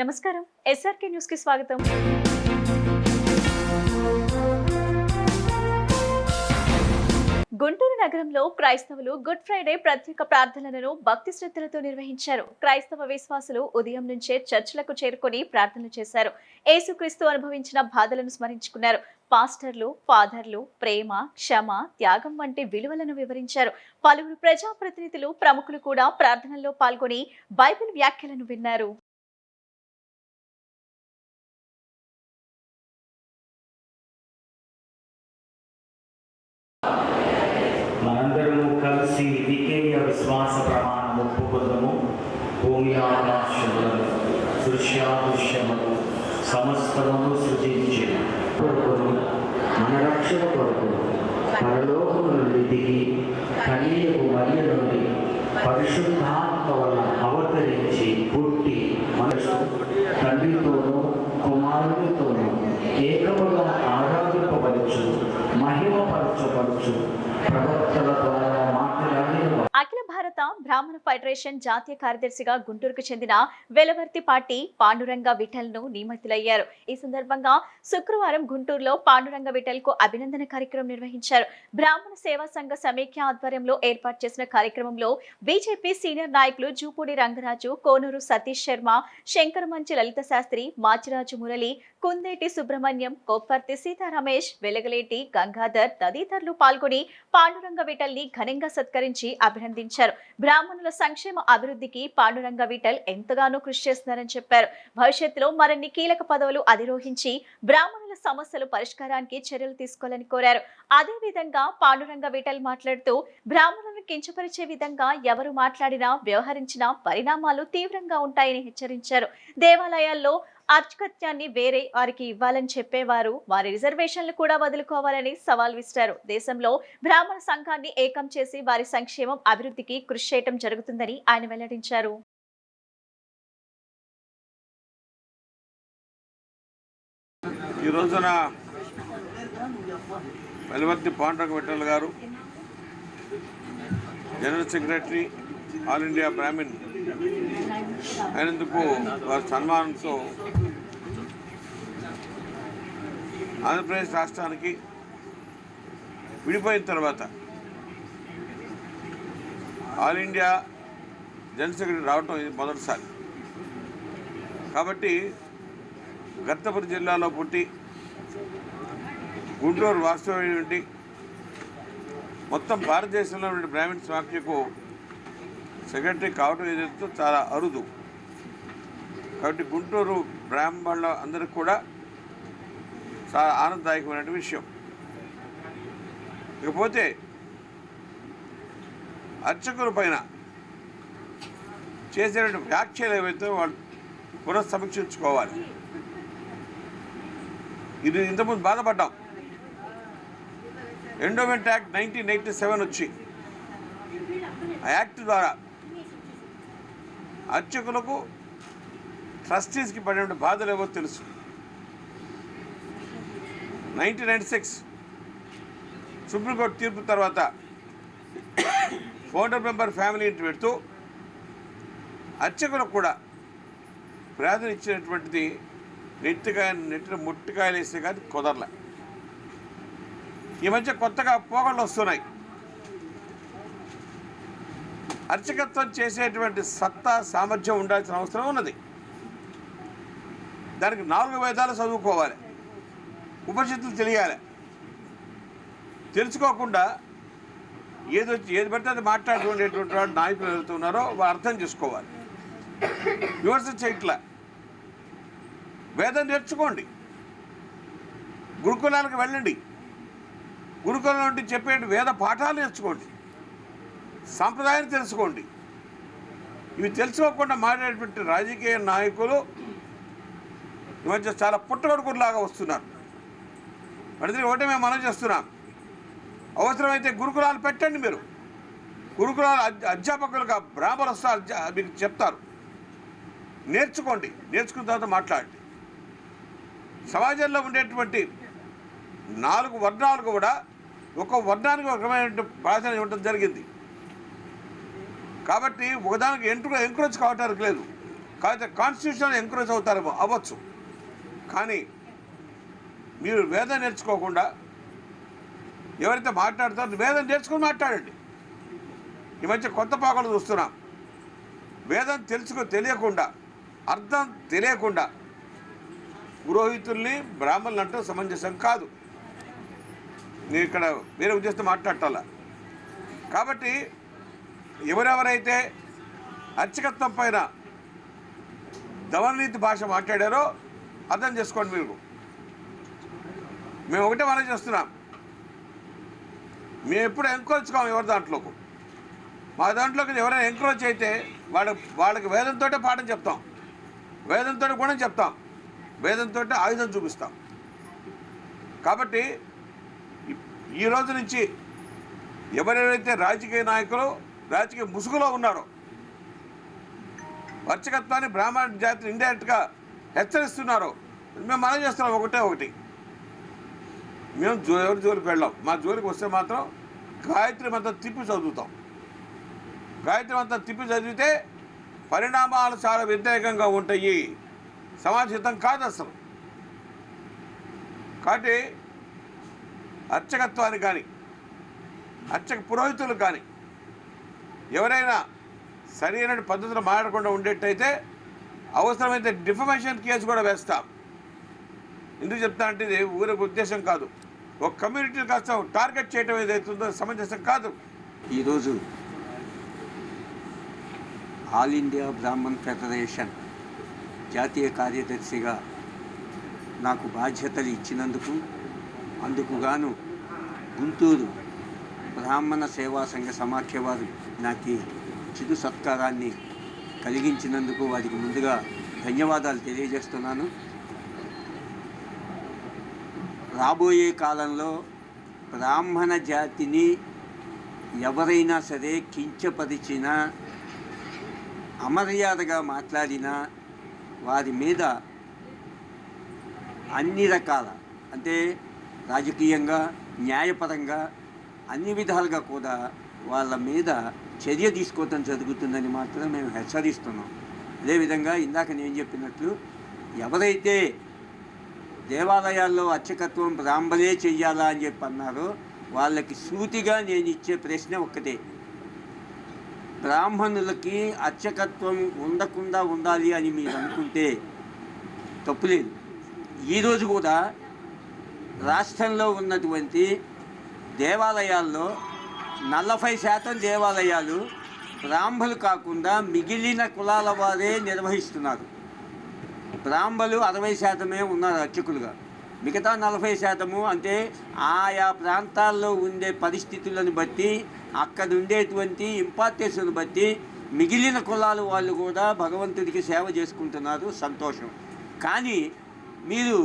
నమస్కారం SRK news కి స్వాగతం. గుంటూరు నగరంలో క్రైస్తవులు గుడ్ ఫ్రైడే ప్రత్యేక ప్రార్థనలను భక్తి శ్రద్ధలతో నిర్వహించారు. క్రైస్తవ విశ్వాసులు ఉదయం నుంచే చర్చిలకు చేరుకొని ప్రార్థనలు చేశారు. యేసుక్రీస్తు అనుభవించిన బాధలను స్మరించుకున్నారు. పాస్టర్లు, ఫాదర్లు ప్రేమ, క్షమ, త్యాగం వంటి విలువలను వివరించారు. పలువురు ప్రజాప్రతినిధులు, ప్రముఖులు కూడా ప్రార్థనల్లో పాల్గొని బైబిల్ వ్యాఖ్యలను విన్నారు. మనందరము కలిసి వికేయ విశ్వాస ప్రమాణం ఒప్పుకుందాము. భూమి ఆకాశములను దృశ్యాదృశ్యములు సమస్తమును సృజించి కొడుకును మన రక్షణ కొరకు పరలోకము నుండి దిగి కన్యకు మరియ నుండి పరిశుద్ధాత్మ వలన అవతరించి పుట్టి మనసు తండ్రితోనూ కుమారుడితోనూ ఏకముగా ఆరాధింపబడుచు మహిమపరచబడుచు ప్రవక్తల ద్వారా మాట్లాడిన అఖిల భారత బ్రాహ్మణ ఫెడరేషన్ జాతీయ కార్యదర్శిగా గుంటూరుకు చెందిన వెలవర్తిపాటి పాండురంగ విఠల్ను నియమితులయ్యారు. ఈ సందర్భంగా శుక్రవారం గుంటూరులో పాండురంగ విఠల్ కు అభినందన కార్యక్రమం నిర్వహించారు. బ్రాహ్మణ సేవా సంఘ సమైక్య ఆధ్వర్యంలో ఏర్పాటు చేసిన కార్యక్రమంలో బీజేపీ సీనియర్ నాయకులు జూపూడి రంగరాజు, కోనూరు సతీష్ శర్మ, శంకరమంచి లలిత శాస్త్రి, మాచిరాజు మురళి, కుందేటి సుబ్రహ్మణ్యం, కొప్పర్తి సీతారమేష్, వెలగలేటి గంగాధర్ తదితరులు పాల్గొని పాండురంగ విఠల్ ని ఘనంగా సత్కరించి అభినందించారు. బ్రాహ్మణుల సంక్షేమ అభివృద్ధికి పాండురంగ విఠల్ ఎంతగానో కృషి చేస్తున్నారని చెప్పారు. భవిష్యత్తులో మరిన్ని కీలక పదవులు అధిరోహించి బ్రాహ్మణుల సమస్యలు పరిష్కారానికి చర్యలు తీసుకోవాలని కోరారు. అదేవిధంగా పాండురంగ విఠల్ మాట్లాడుతూ బ్రాహ్మణులను కించపరిచే విధంగా ఎవరు మాట్లాడినా, వ్యవహరించినా పరిణామాలు తీవ్రంగా ఉంటాయని హెచ్చరించారు. దేవాలయాల్లో అర్చకత్యాన్ని వేరే వారికి ఇవ్వాలని చెప్పేవారు వారి రిజర్వేషన్లు కూడా వదులుకోవాలని సవాల్ విసిరారు. దేశంలో బ్రాహ్మణ సంఘాన్ని ఏకం చేసి వారి సంక్షేమం, అభివృద్ధికి కృషి చేయడం జరుగుతుందని ఆయన వెల్లడించారు. ఈ రోజున వెలవర్తి పాండురంగ విఠల్ గారు general secretary all India Brahmin అయినందుకు వారి సన్మానంతో ఆంధ్రప్రదేశ్ రాష్ట్రానికి విడిపోయిన తర్వాత ఆల్ ఇండియా జనరల్ సెక్రటరీ రావటం ఇది మొదటిసారి. కాబట్టి గత్తపురి జిల్లాలో పుట్టి గుంటూరు వాస్తవ్యం నుండి మొత్తం భారతదేశంలో ఉన్న బ్రాహ్మణ సమాఖ్యకు సెక్రటరీ కావడం ఏదైతే చాలా అరుదు. కాబట్టి గుంటూరు బ్రాహ్మణుల అందరికీ కూడా చాలా ఆనందదాయకమైన విషయం. ఇకపోతే అర్చకుల పైన చేసేటువంటి వ్యాఖ్యలు ఏవైతే వాళ్ళు పునఃసమీక్షించుకోవాలి. ఇది ఇంతకుముందు బాధపడ్డాం. ఎండోమెంట్ యాక్ట్ 1987 వచ్చి ఆ యాక్ట్ ద్వారా అర్చకులకు, ట్రస్టీస్కి పడిన బాధలు ఏవో తెలుసు. 1996 సుప్రీంకోర్టు తీర్పు తర్వాత ఫౌండర్ మెంబర్ ఫ్యామిలీ ఇంటి పెడుతూ అర్చకులకు కూడా ప్రార్థన ఇచ్చినటువంటిది నెట్టిన ముట్టికాయలు వేస్తే కానీ కుదరలే. ఈ మధ్య కొత్తగా పోగళ్ళు వస్తున్నాయి. అర్చకత్వం చేసేటువంటి సత్తా, సామర్థ్యం ఉండాల్సిన అవసరం ఉన్నది. దానికి 4 వేదాలు చదువుకోవాలి, ఉపనిషత్తులు తెలియాలి. తెలుసుకోకుండా ఏది పడితే అది మాట్లాడుకునేటువంటి వాడు నాయకులు వెళ్తున్నారో వారు అర్థం చేసుకోవాలి. విమర్శ చేయట్లా. వేదం నేర్చుకోండి, గురుకులాలకు వెళ్ళండి, గురుకులం నుండి చెప్పే వేద పాఠాలు నేర్చుకోండి, సాంప్రదాయాన్ని తెలుసుకోండి. ఇవి తెలుసుకోకుండా మాట్లాడేటువంటి రాజకీయ నాయకులు ఈ మధ్య చాలా పుట్టగొడుకులాగా వస్తున్నారు. మరి ఒకటే మేము మనం చేస్తున్నాం. అవసరమైతే గురుకులాలు పెట్టండి. మీరు గురుకులాలు అధ్యాపకులుగా బ్రాహ్మణ మీకు చెప్తారు. నేర్చుకోండి, నేర్చుకున్న తర్వాత మాట్లాడండి. సమాజంలో ఉండేటువంటి 4 వర్ణాలు కూడా ఒక వర్ణానికి ఒక రకమైన ప్రాధాన్యత ఇవ్వడం జరిగింది. కాబట్టి ఒకదానికి ఎంకరేజ్ కావటానికి లేదు. కాకపోతే కాన్స్టిట్యూషన్ ఎంకరేజ్ అవుతారు అవ్వచ్చు, కానీ మీరు వేదం నేర్చుకోకుండా ఎవరైతే మాట్లాడతారో వేదం నేర్చుకుని మాట్లాడండి. ఈ మధ్య కొత్త పాకలు చూస్తున్నాం. వేదం తెలియకుండా, అర్థం తెలియకుండా పురోహితుల్ని బ్రాహ్మణులు అంటూ సమంజసం కాదు. నేను ఇక్కడ వేరే ఉద్దేశంతో మాట్లాడాల. కాబట్టి ఎవరెవరైతే అర్చకత్వం పైన దవననీతి భాష మాట్లాడారో అర్థం చేసుకోండి. మేము ఒకటే మనం చేస్తున్నాం, మేము ఎప్పుడు ఎంకరేజ్ కాము ఎవరి దాంట్లోకి. మా దాంట్లోకి ఎవరైనా ఎంకరేజ్ అయితే వాళ్ళకి వేదంతో పాఠం చెప్తాం, వేదంతో గుణం చెప్తాం, వేదంతో ఆయుధం చూపిస్తాం. కాబట్టి ఈ రోజు నుంచి ఎవరెవరైతే రాజకీయ నాయకులు రాజకీయ ముసుగులో ఉన్నారో అర్చకత్వాన్ని బ్రాహ్మణ జాతిని ఇండైరెక్ట్గా హెచ్చరిస్తున్నారో మేము మనం చేస్తున్నాం ఒకటి. మేము ఎవరి జోలికి వెళ్ళాం. మా జోలికి వస్తే మాత్రం గాయత్రి మంత్రం తిప్పి చదువుతాం. గాయత్రి మంత్రం తిప్పి చదివితే పరిణామాలు చాలా వ్యతిరేకంగా ఉంటాయి, సమాజహితం కాదు అసలు. కాబట్టి అర్చకత్వానికి కానీ అర్చక పురోహితులకు కానీ ఎవరైనా సరైన పద్ధతిలో మాట్లాడకుండా ఉండేట్టయితే అవసరమైతే డిఫమేషన్ కేసు కూడా వేస్తాం. ఎందుకు చెప్తా అంటే ఇది ఊరికి ఉద్దేశం కాదు, ఒక కమ్యూనిటీ కాస్త టార్గెట్ చేయడం ఏదైతుందో సమంజసం కాదు. ఈరోజు ఆల్ ఇండియా బ్రాహ్మణ్ ఫెడరేషన్ జాతీయ కార్యదర్శిగా నాకు బాధ్యతలు ఇచ్చినందుకు, అందుకు గాను గుంటూరు బ్రాహ్మణ సేవా సంఘ సమాఖ్య వారు నాకు చిరు సత్కారాన్ని కలిగించినందుకు వారికి ముందుగా ధన్యవాదాలు తెలియజేస్తున్నాను. రాబోయే కాలంలో బ్రాహ్మణ జాతిని ఎవరైనా సరే కించపరిచినా, అమర్యాదగా మాట్లాడినా వారి మీద అన్ని రకాల అంటే రాజకీయంగా, న్యాయపరంగా అన్ని విధాలుగా కూడా వాళ్ళ మీద చర్య తీసుకోవటం జరుగుతుందని మాత్రం మేము హెచ్చరిస్తున్నాం. అదేవిధంగా ఇందాక నేను చెప్పినట్లు ఎవరైతే దేవాలయాల్లో అర్చకత్వం బ్రాహ్మణే చెయ్యాలా అని చెప్పి అన్నారో వాళ్ళకి సూటిగా నేను ఇచ్చే ప్రశ్న ఒక్కటే, బ్రాహ్మణులకి అర్చకత్వం ఉండకుండా ఉండాలి అని మీరు అనుకుంటే తప్పులేదు. ఈరోజు కూడా రాష్ట్రంలో ఉన్నటువంటి దేవాలయాల్లో 40% దేవాలయాలు బ్రాహ్మణులు కాకుండా మిగిలిన కులాల వారే నిర్వహిస్తున్నారు. బ్రాహ్మణులు 60% ఉన్నారు అర్చకులుగా, మిగతా 40% అంటే ఆయా ప్రాంతాల్లో ఉండే పరిస్థితులను బట్టి, అక్కడ ఉండేటువంటి ఇంపార్టెన్స్ను బట్టి మిగిలిన కులాల వాళ్ళు కూడా భగవంతుడికి సేవ చేసుకుంటున్నారు, సంతోషం. కానీ మీరు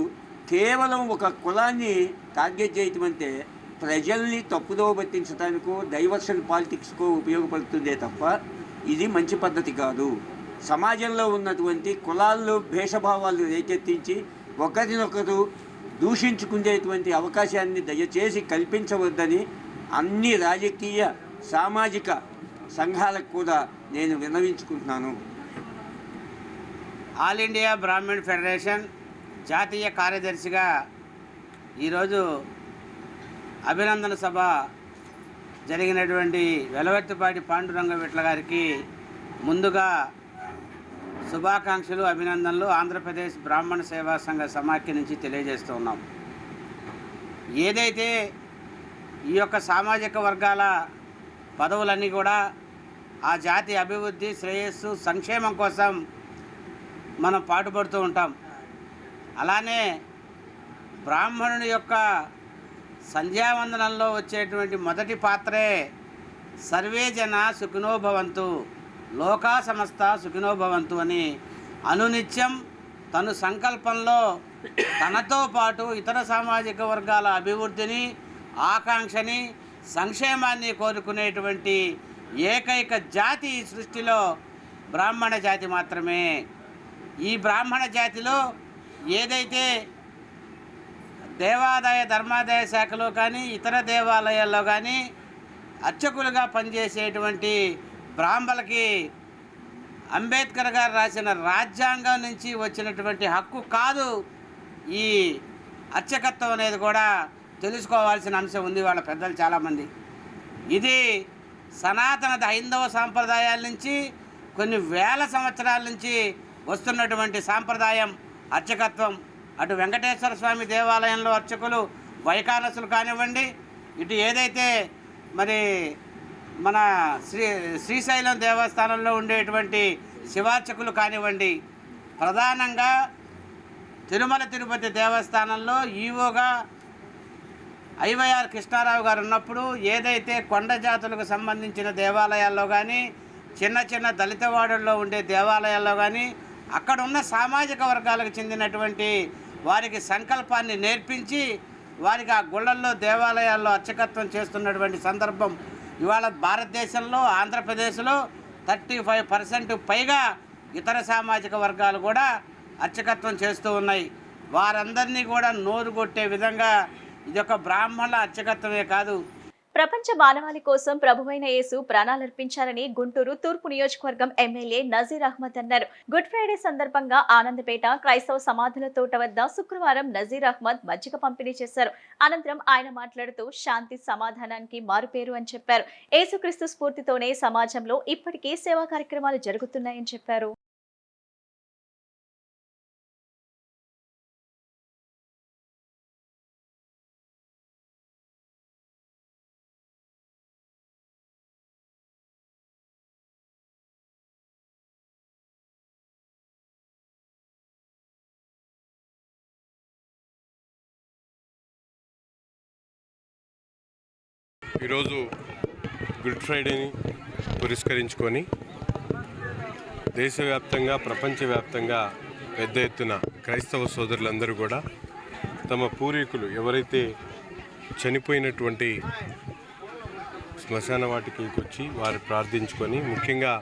కేవలం ఒక కులాన్ని టార్గెట్ చేయటం అంటే ప్రజల్ని తప్పుదో పట్టించడానికో డైవర్షన్ పాలిటిక్స్కో ఉపయోగపడుతుందే తప్ప ఇది మంచి పద్ధతి కాదు. సమాజంలో ఉన్నటువంటి కులాల్లో భేషభావాలు రేకెత్తించి ఒకరినొకరు దూషించుకునేటువంటి అవకాశాన్ని దయచేసి కల్పించవద్దని అన్ని రాజకీయ సామాజిక సంఘాలకు కూడా నేను విన్నవించుకుంటున్నాను. ఆల్ ఇండియా బ్రాహ్మణ్ ఫెడరేషన్ జాతీయ కార్యదర్శిగా ఈరోజు అభినందన సభ జరిగినటువంటి వెలవర్తిపాటి పాండురంగ విట్ల గారికి ముందుగా శుభాకాంక్షలు, అభినందనలు ఆంధ్రప్రదేశ్ బ్రాహ్మణ సేవా సంఘ సమాఖ్య నుంచి తెలియజేస్తూ ఉన్నాం. ఏదైతే ఈ యొక్క సామాజిక వర్గాల పదవులన్నీ కూడా ఆ జాతి అభివృద్ధి, శ్రేయస్సు, సంక్షేమం కోసం మనం పాటుపడుతూ ఉంటాం. అలానే బ్రాహ్మణుని యొక్క సంధ్యావందనంలో వచ్చేటువంటి మొదటి పాత్రే సర్వే జన సుఖినో భవంతు, లోకా సమస్త సుఖినో భవంతు అని అనునిత్యం తను సంకల్పంలో తనతో పాటు ఇతర సామాజిక వర్గాల అభివృద్ధిని, ఆకాంక్షని, సంక్షేమాన్ని కోరుకునేటువంటి ఏకైక జాతి ఈ సృష్టిలో బ్రాహ్మణ జాతి మాత్రమే. ఈ బ్రాహ్మణ జాతిలో ఏదైతే దేవాదాయ ధర్మాదాయ శాఖలో కానీ ఇతర దేవాలయాల్లో కానీ అర్చకులుగా పనిచేసేటువంటి బ్రాహ్మణులకి అంబేద్కర్ గారు రాసిన రాజ్యాంగం నుంచి వచ్చినటువంటి హక్కు కాదు ఈ అర్చకత్వం అనేది కూడా తెలుసుకోవాల్సిన అంశం ఉంది వాళ్ళ పెద్దలు చాలామంది. ఇది సనాతన హైందవ సాంప్రదాయాల నుంచి కొన్ని వేల సంవత్సరాల నుంచి వస్తున్నటువంటి సాంప్రదాయం అర్చకత్వం. అటు వెంకటేశ్వర స్వామి దేవాలయంలో అర్చకులు వైకానసులు కానివ్వండి, ఇటు ఏదైతే మరి మన శ్రీశైలం దేవస్థానంలో ఉండేటువంటి శివార్చకులు కానివ్వండి, ప్రధానంగా తిరుమల తిరుపతి దేవస్థానంలో ఈవోగా ఐవైఆర్ కృష్ణారావు గారు ఉన్నప్పుడు ఏదైతే కొండ జాతులకు సంబంధించిన దేవాలయాల్లో కానీ, చిన్న చిన్న దళితవాడల్లో ఉండే దేవాలయాల్లో కానీ అక్కడ ఉన్న సామాజిక వర్గాలకు చెందినటువంటి వారికి సంకల్పాన్ని నేర్పించి వారికి ఆ గుళ్ళల్లో దేవాలయాల్లో అర్చకత్వం చేస్తున్నటువంటి సందర్భం ఇవాళ భారతదేశంలో ఆంధ్రప్రదేశ్లో 35% పైగా ఇతర సామాజిక వర్గాలు కూడా అర్చకత్వం చేస్తూ ఉన్నాయి. వారందరినీ కూడా నోరు కొట్టే విధంగా ఇది ఒక బ్రాహ్మణుల అర్చకత్వమే కాదు, ప్రపంచ మానవాళి కోసం ప్రభువైన యేసు ప్రాణాలర్పించారని గుంటూరు తూర్పు నియోజకవర్గం ఎమ్మెల్యే నజీర్ అహ్మద్ అన్నారు. గుడ్ ఫ్రైడే సందర్భంగా ఆనందపేట క్రైస్తవ సమాధుల తోట వద్ద శుక్రవారం నజీర్ అహ్మద్ మజ్జిగ పంపిణీ చేశారు. అనంతరం ఆయన మాట్లాడుతూ శాంతి సమాధానానికి మారుపేరు అని చెప్పారు. యేసుక్రీస్తు స్ఫూర్తితోనే సమాజంలో ఇప్పటికీ సేవా కార్యక్రమాలు జరుగుతున్నాయని చెప్పారు. ఈరోజు గుడ్ ఫ్రైడేని పురస్కరించుకొని దేశవ్యాప్తంగా ప్రపంచవ్యాప్తంగా పెద్ద ఎత్తున క్రైస్తవ సోదరులందరూ కూడా తమ పూర్వీకులు ఎవరైతే చనిపోయినటువంటి శ్మశాన వాటికలకు వచ్చి వారు ప్రార్థించుకొని, ముఖ్యంగా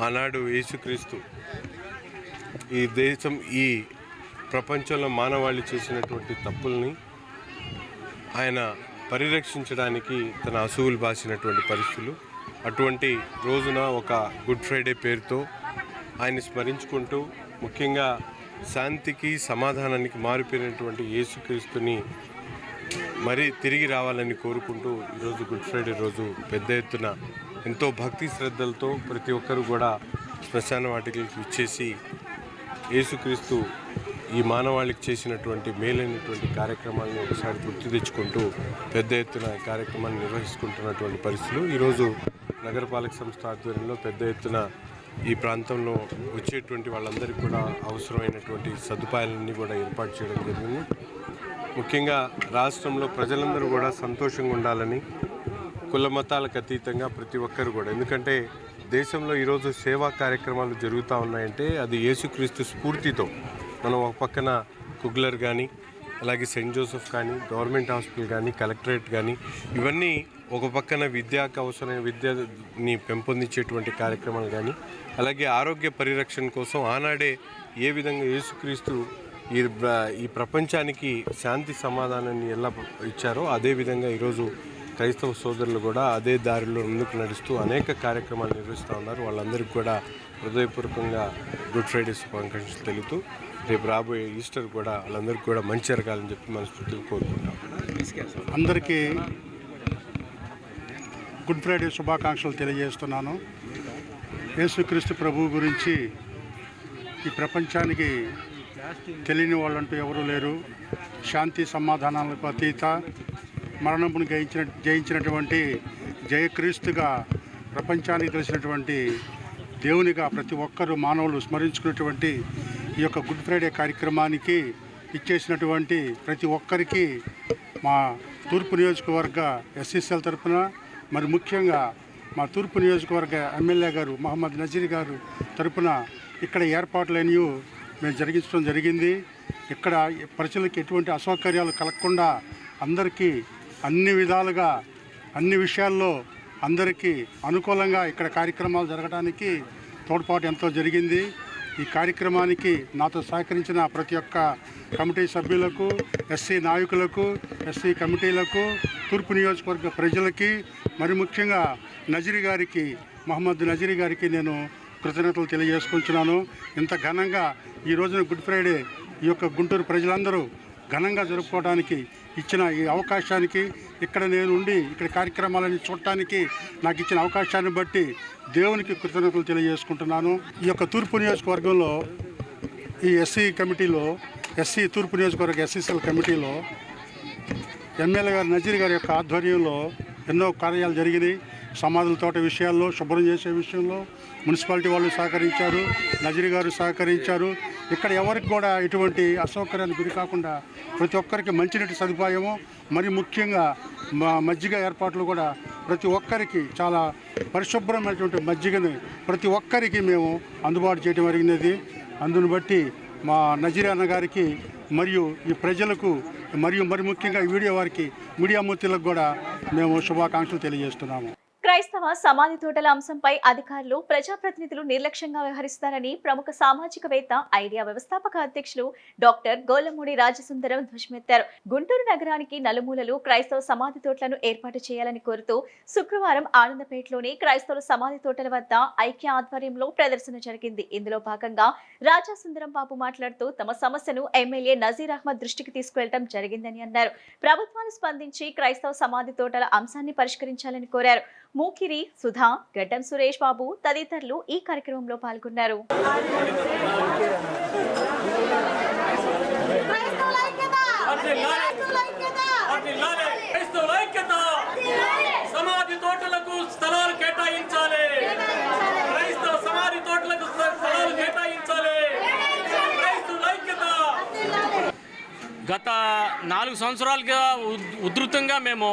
ఆనాడు యేసుక్రీస్తు ఈ దేశం ఈ ప్రపంచంలో మానవాళి చేసినటువంటి తప్పుల్ని ఆయన పరిరక్షించడానికి తన అసువులు బాసినటువంటి పరిస్థితులు. అటువంటి రోజున ఒక గుడ్ ఫ్రైడే పేరుతో ఆయన స్మరించుకుంటూ, ముఖ్యంగా శాంతికి సమాధానానికి మారిపోయినటువంటి యేసుక్రీస్తుని మరీ తిరిగి రావాలని కోరుకుంటూ ఈరోజు గుడ్ ఫ్రైడే రోజు పెద్ద ఎత్తున ఎంతో భక్తి శ్రద్ధలతో ప్రతి ఒక్కరూ కూడా శ్మశాన వాటికలకు ఇచ్చేసి యేసుక్రీస్తు ఈ మానవాళికి చేసినటువంటి మేలైనటువంటి కార్యక్రమాలను ఒకసారి గుర్తు తెచ్చుకుంటూ పెద్ద ఎత్తున ఈ కార్యక్రమాన్ని నిర్వహిస్తున్నటువంటి పరిస్థితులు. ఈరోజు నగరపాలక సంస్థ ఆధ్వర్యంలో పెద్ద ఎత్తున ఈ ప్రాంతంలో వచ్చేటువంటి వాళ్ళందరికీ కూడా అవసరమైనటువంటి సదుపాయాలన్నీ కూడా ఏర్పాటు చేయడం జరిగింది. ముఖ్యంగా రాష్ట్రంలో ప్రజలందరూ కూడా సంతోషంగా ఉండాలని, కుల మతాలకు అతీతంగా ప్రతి ఒక్కరు కూడా, ఎందుకంటే దేశంలో ఈరోజు సేవా కార్యక్రమాలు జరుగుతూ ఉన్నాయంటే అది యేసుక్రీస్తు స్ఫూర్తితో. మనం ఒక పక్కన కుగ్లర్ కానీ, అలాగే సెయింట్ జోసెఫ్ కానీ, గవర్నమెంట్ హాస్పిటల్ కానీ, కలెక్టరేట్ కానీ, ఇవన్నీ ఒక పక్కన విద్యాకు అవసరమైన విద్యని పెంపొందించేటువంటి కార్యక్రమాలు కానీ, అలాగే ఆరోగ్య పరిరక్షణ కోసం ఆనాడే ఏ విధంగా యేసుక్రీస్తు ఈ ప్రపంచానికి శాంతి సమాధానాన్ని ఎలా ఇచ్చారో అదేవిధంగా ఈరోజు క్రైస్తవ సోదరులు కూడా అదే దారిలో ముందుకు నడుస్తూ అనేక కార్యక్రమాలు నిర్వహిస్తూ ఉన్నారు. వాళ్ళందరికీ కూడా హృదయపూర్వకంగా గుడ్ ఫ్రైడే శుభాకాంక్షలు తెలుపుతూ రేపు రాబోయే ఈస్టర్ కూడా వాళ్ళందరికీ కూడా మంచి జరగాలని చెప్పి మనస్ఫూర్తిగా కోరుకుంటాం. అందరికీ గుడ్ ఫ్రైడే శుభాకాంక్షలు తెలియజేస్తున్నాను. యేసుక్రీస్తు ప్రభువు గురించి ఈ ప్రపంచానికి తెలియని వాళ్ళంటూ ఎవరూ లేరు. శాంతి సమాధానాలకు అతీత, మరణమును జయించినటువంటి జయక్రీస్తుగా ప్రపంచానికి తెలిసినటువంటి దేవునిగా ప్రతి ఒక్కరూ మానవులు స్మరించుకున్నటువంటి ఈ యొక్క గుడ్ ఫ్రైడే కార్యక్రమానికి ఇచ్చేసినటువంటి ప్రతి ఒక్కరికి మా తూర్పు నియోజకవర్గ ఎస్సీసీఎల్ తరఫున, మరి ముఖ్యంగా మా తూర్పు నియోజకవర్గ ఎమ్మెల్యే గారు మహమ్మద్ నజీర్ గారు తరఫున ఇక్కడ ఏర్పాట్లన్నీ మేము జరిగించడం జరిగింది. ఇక్కడ ప్రజలకు ఎటువంటి అసౌకర్యాలు కలగకుండా అందరికీ అన్ని విధాలుగా అన్ని విషయాల్లో అందరికీ అనుకూలంగా ఇక్కడ కార్యక్రమాలు జరగడానికి తోడ్పాటు ఎంతో జరిగింది. ఈ కార్యక్రమానికి నాతో సహకరించిన ప్రతి ఒక్క కమిటీ సభ్యులకు, ఎస్సీ నాయకులకు, ఎస్సీ కమిటీలకు, తూర్పు నియోజకవర్గ ప్రజలకి, మరి ముఖ్యంగా నజీర్ గారికి, మహమ్మద్ నజీర్ గారికి నేను కృతజ్ఞతలు తెలియజేసుకుంటున్నాను. ఇంత ఘనంగా ఈ రోజున గుడ్ ఫ్రైడే ఈ యొక్క గుంటూరు ప్రజలందరూ ఘనంగా జరుపుకోవడానికి ఇచ్చిన ఈ అవకాశానికి, ఇక్కడ నేను ఉండి ఇక్కడ కార్యక్రమాలని చూడటానికి నాకు ఇచ్చిన అవకాశాన్ని బట్టి దేవునికి కృతజ్ఞతలు తెలియజేసుకుంటున్నాను. ఈ యొక్క తూర్పు నియోజకవర్గంలో ఈ ఎస్సీ తూర్పు నియోజకవర్గ ఎస్సీసీఎల్ కమిటీలో ఎమ్మెల్యే గారు నజీర్ గారి యొక్క ఆధ్వర్యంలో ఎన్నో కార్యాలు జరిగినాయి. సమాధుల తోట విషయాల్లో, శుభ్రం చేసే విషయంలో మున్సిపాలిటీ వాళ్ళు సహకరించారు, నజీర్ గారు సహకరించారు. ఇక్కడ ఎవరికి కూడా ఎటువంటి అసౌకర్యానికి గురి కాకుండా ప్రతి ఒక్కరికి మంచినీటి సదుపాయము, మరి ముఖ్యంగా మజ్జిగ ఏర్పాట్లు కూడా ప్రతి ఒక్కరికి చాలా పరిశుభ్రమైనటువంటి మజ్జిగని ప్రతి ఒక్కరికి మేము అందుబాటు చేయడం జరిగినది. అందును బట్టి మా నజీర్ అన్న గారికి మరియు ఈ ప్రజలకు మరి ముఖ్యంగా ఈ మీడియా మూర్తులకు కూడా మేము శుభాకాంక్షలు తెలియజేస్తున్నాము. క్రైస్తవ సమాధి తోటల అంశంపై అధికారులు, ప్రజాప్రతినిధులు నిర్లక్ష్యంగా వ్యవహరిస్తారని ప్రముఖ సామాజికవేత్త, ఐడియా వ్యవస్థాపక అధ్యక్షులు డాక్టర్ గోలమూడి రాజసుందరం ధ్వజమెత్తారు. గుంటూరు నగరానికి నలుమూలలు క్రైస్తవ సమాధి తోటలను ఏర్పాటు చేయాలని కోరుతూ శుక్రవారం ఆనందపేటలోని క్రైస్తవ సమాధి తోటల వద్ద ఐక్య ఆధ్వర్యంలో ప్రదర్శన జరిగింది. ఇందులో భాగంగా రాజాసుందరం బాబు మాట్లాడుతూ తమ సమస్యను ఎమ్మెల్యే నజీర్ అహ్మద్ దృష్టికి తీసుకువెళ్లడం జరిగిందని అన్నారు. ప్రభుత్వాలు స్పందించి క్రైస్తవ సమాధి తోటల అంశాన్ని పరిష్కరించాలని కోరారు. మూకిరి సుధా, గడ్డం సురేష్ బాబు తదితరులు ఈ కార్యక్రమంలో పాల్గొన్నారు. సమాధి తోటలకు స్థలాలు కేటాయించాలి. క్రైస్తవ సమాధి తోటలకు స్థలాలు కేటాయించాలి. గత 4 సంవత్సరాలుగా ఉధృతంగా మేము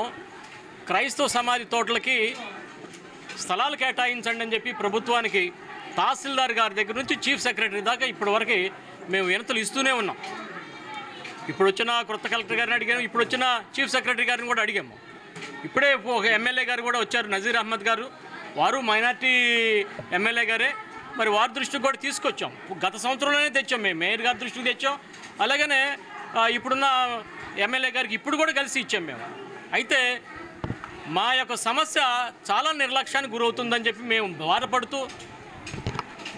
క్రైస్తవ సమాధి తోటలకి స్థలాలు కేటాయించండి అని చెప్పి ప్రభుత్వానికి తహసీల్దార్ గారి దగ్గర నుంచి చీఫ్ సెక్రటరీ దాకా ఇప్పటివరకు మేము వినతులు ఇస్తూనే ఉన్నాం. ఇప్పుడు వచ్చిన కొత్త కలెక్టర్ గారిని అడిగాము, ఇప్పుడు వచ్చిన చీఫ్ సెక్రటరీ గారిని కూడా అడిగాము. ఇప్పుడే ఒక ఎమ్మెల్యే గారు కూడా వచ్చారు, నజీర్ అహ్మద్ గారు. వారు మైనార్టీ ఎమ్మెల్యే గారే. మరి వారి దృష్టికి కూడా తీసుకొచ్చాం. గత సంవత్సరంలోనే తెచ్చాం, మేము మేయర్ గారి దృష్టికి తెచ్చాం. అలాగనే ఇప్పుడున్న ఎమ్మెల్యే గారికి ఇప్పుడు కూడా కలిసి ఇచ్చాం మేము. అయితే మా యొక్క సమస్య చాలా నిర్లక్ష్యానికి గురవుతుందని చెప్పి మేము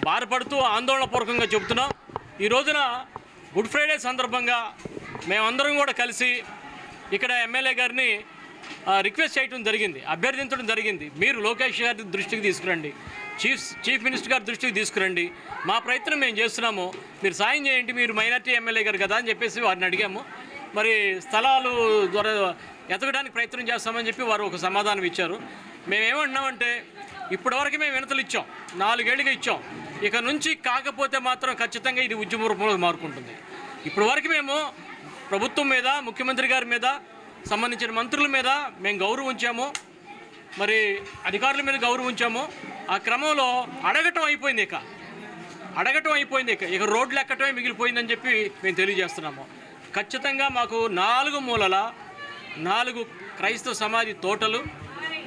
బాధపడుతూ ఆందోళనపూర్వకంగా చెబుతున్నాం. ఈ రోజున గుడ్ ఫ్రైడే సందర్భంగా మేమందరం కూడా కలిసి ఇక్కడ ఎమ్మెల్యే గారిని రిక్వెస్ట్ చేయడం జరిగింది, అభ్యర్థించడం జరిగింది. మీరు లోకేష్ గారి దృష్టికి తీసుకురండి, చీఫ్ మినిస్టర్ గారి దృష్టికి తీసుకురండి, మా ప్రయత్నం మేము చేస్తున్నాము, మీరు సాయం చేయండి, మీరు మైనార్టీ ఎమ్మెల్యే గారు కదా అని చెప్పేసి వారిని అడిగాము. మరి స్థలాలు ఎతకడానికి ప్రయత్నం చేస్తామని చెప్పి వారు ఒక సమాధానం ఇచ్చారు. మేమేమంటున్నామంటే ఇప్పటివరకు మేము వినతులు ఇచ్చాం, 4 ఏళ్ళుగా ఇచ్చాం. ఇక నుంచి కాకపోతే మాత్రం ఖచ్చితంగా ఇది ఉద్యమ రూపంలో మారుకుంటుంది. ఇప్పటివరకు మేము ప్రభుత్వం మీద, ముఖ్యమంత్రి గారి మీద, సంబంధించిన మంత్రుల మీద మేము గౌరవం ఉంచాము, మరి అధికారుల మీద గౌరవం ఉంచాము. ఆ క్రమంలో అడగటం అయిపోయింది. ఇక రోడ్లు ఎక్కటమే మిగిలిపోయిందని చెప్పి మేము తెలియజేస్తున్నాము. ఖచ్చితంగా మాకు 4 మూలల 4 క్రైస్తవ సమాధి తోటలు,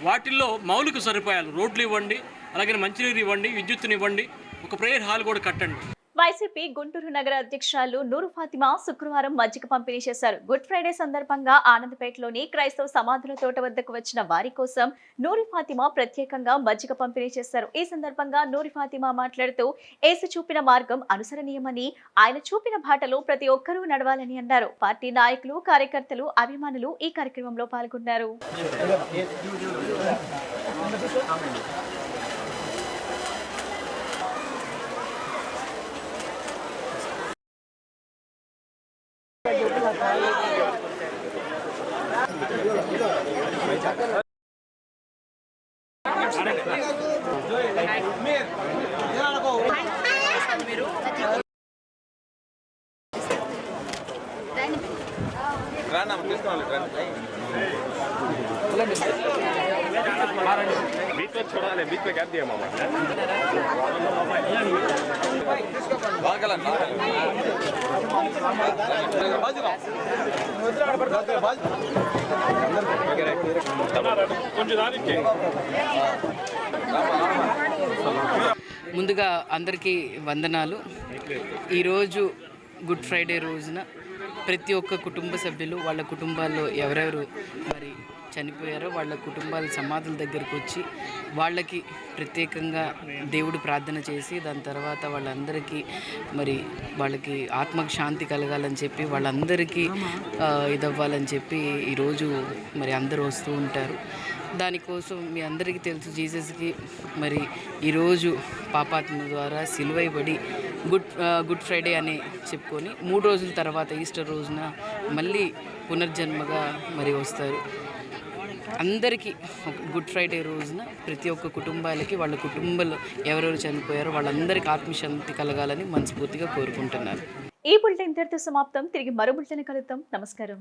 వాటిల్లో మౌలిక సదుపాయాలు, రోడ్లు ఇవ్వండి, అలాగే మంచినీరు ఇవ్వండి, విద్యుత్తునివ్వండి, ఒక ప్రేయర్ హాల్ కూడా కట్టండి. వైసీపీ గుంటూరు నగర అధ్యక్షురాలు నూరు ఫాతిమా శుక్రవారం మజ్జిగ పంపిణీ చేశారు. గుడ్ ఫ్రైడే సందర్భంగా ఆనందపేటలోని క్రైస్తవ సమాధుల తోట వద్దకు వచ్చిన వారి కోసం నూరి ఫాతిమా ప్రత్యేకంగా మజ్జిగ పంపిణీ చేశారు. ఈ సందర్భంగా నూరి ఫాతిమా మాట్లాడుతూ యేసు చూపిన మార్గం అనుసరణీయమని, ఆయన చూపిన బాటలో ప్రతి ఒక్కరూ నడవాలని అన్నారు. పార్టీ నాయకులు, కార్యకర్తలు, అభిమానులు ఈ కార్యక్రమంలో పాల్గొన్నారు. बीच में गैप दिया मामा ముందుగా అందరికీ వందనాలు. ఈరోజు గుడ్ ఫ్రైడే రోజున ప్రతి ఒక్క కుటుంబ సభ్యులు వాళ్ళ కుటుంబాల్లో ఎవరెవరు మరి చనిపోయారో వాళ్ళ కుటుంబాల సమాధుల దగ్గరకు వచ్చి వాళ్ళకి ప్రత్యేకంగా దేవుడు ప్రార్థన చేసి దాని తర్వాత వాళ్ళందరికీ మరి వాళ్ళకి ఆత్మకు శాంతి కలగాలని చెప్పి వాళ్ళందరికీ ఇదవ్వాలని చెప్పి ఈరోజు మరి అందరూ వస్తూ ఉంటారు. దానికోసం మీ అందరికీ తెలుసు జీసస్కి మరి ఈరోజు పాపాత్మ ద్వారా సిలువైబడి గుడ్ ఫ్రైడే అని చెప్పుకొని 3 రోజుల తర్వాత ఈస్టర్ రోజున మళ్ళీ పునర్జన్మగా మరి వస్తారు. అందరికీ గుడ్ ఫ్రైడే రోజున ప్రతి ఒక్క కుటుంబాలకి వాళ్ళ కుటుంబంలో ఎవరెవరు చనిపోయారో వాళ్ళందరికీ ఆత్మశాంతి కలగాలని మనస్ఫూర్తిగా కోరుకుంటున్నాను. ఈ బులెటిన్ ఇంతటితో సమాప్తం. తిరిగి మరో బులెటిన్ కలుద్దాం. నమస్కారం.